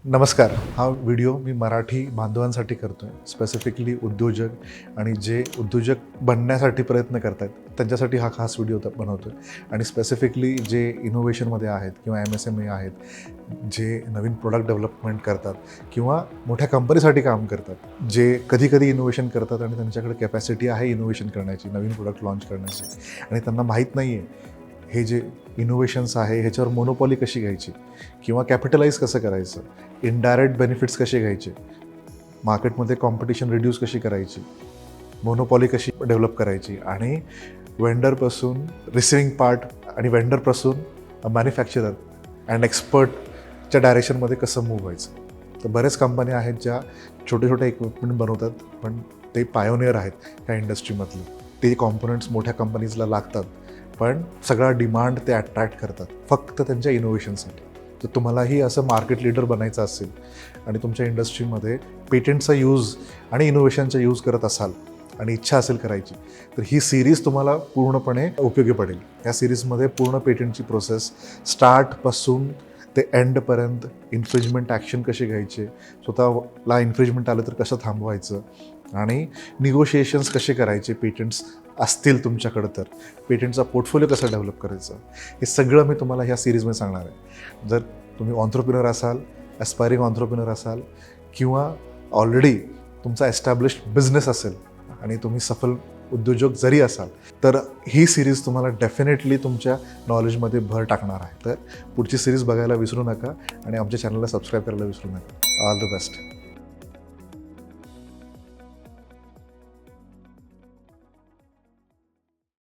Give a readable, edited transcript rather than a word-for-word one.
नमस्कार. हा व्हिडिओ मी मराठी बांधवांसाठी करतो आहे. स्पेसिफिकली उद्योजक आणि जे उद्योजक बनण्यासाठी प्रयत्न करत आहेत त्यांच्यासाठी हा खास व्हिडिओ बनवतो आहे. आणि स्पेसिफिकली जे इनोव्हेशनमध्ये आहेत किंवा MSME आहेत, जे नवीन प्रोडक्ट डेव्हलपमेंट करतात किंवा मोठ्या कंपनीसाठी काम करतात, जे कधी इनोव्हेशन करतात आणि त्यांच्याकडे कॅपॅसिटी आहे इनोव्हेशन करण्याची, नवीन प्रोडक्ट लॉन्च करण्याची, आणि त्यांना माहीत नाही आहे हे जे इनोव्हेशन्स आहे ह्याच्यावर मोनोपॉली कशी घ्यायची किंवा कॅपिटलाइज कसं करायचं, इनडायरेक्ट बेनिफिट्स कसे घ्यायचे, मार्केटमध्ये कॉम्पिटिशन रिड्यूस कशी करायची, मोनोपॉली कशी डेव्हलप करायची, आणि वेंडरपासून रिसिविंग पार्ट आणि वेंडरपासून मॅन्युफॅक्चरर अँड एक्सपर्टच्या डायरेक्शनमध्ये कसं मूव्ह व्हायचं. तर बरेच कंपन्या आहेत ज्या छोटे छोटे इक्विपमेंट बनवतात, पण ते पायोनियर आहेत ह्या इंडस्ट्रीमधले. ते कॉम्पोनंट्स मोठ्या कंपनीजला लागतात, पण सगळा डिमांड ते अट्रॅक्ट करतात फक्त त्यांच्या इनोव्हेशनसाठी. तर तुम्हालाही असं मार्केट लीडर बनायचं असेल आणि तुमच्या इंडस्ट्रीमध्ये पेटंटचा यूज आणि इनोव्हेशनचा यूज करत असाल आणि इच्छा असेल करायची, तर ही सिरीज तुम्हाला पूर्णपणे उपयोगी पडेल. या सिरीजमध्ये पूर्ण पेटंटची प्रोसेस स्टार्टपासून ते एंडपर्यंत, इन्फ्रिजमेंट ॲक्शन कसे घ्यायचे, स्वतःला इन्फ्रिजमेंट आलं तर कसं थांबवायचं, आणि निगोशिएशन्स कसे करायचे पेटंट्स असतील तुमच्याकडं, तर पेटंटचा पोर्टफोलिओ कसा डेव्हलप करायचा, हे सगळं मी तुम्हाला ह्या सिरीजमध्ये सांगणार आहे. जर तुम्ही ऑन्ट्रप्रिनर असाल, ॲस्पायरिंग ऑन्ट्रप्रिनर असाल, किंवा ऑलरेडी तुमचा एस्टॅब्लिश्ड बिझनेस असेल आणि तुम्ही सफल उद्योजक जरी असाल, तर ही सिरीज तुम्हाला डेफिनेटली तुमच्या नॉलेजमध्ये भर टाकणार आहे. तर पुढची सिरीज बघायला विसरू नका आणि आमच्या चॅनलला सबस्क्राईब करायला विसरू नका. All the best.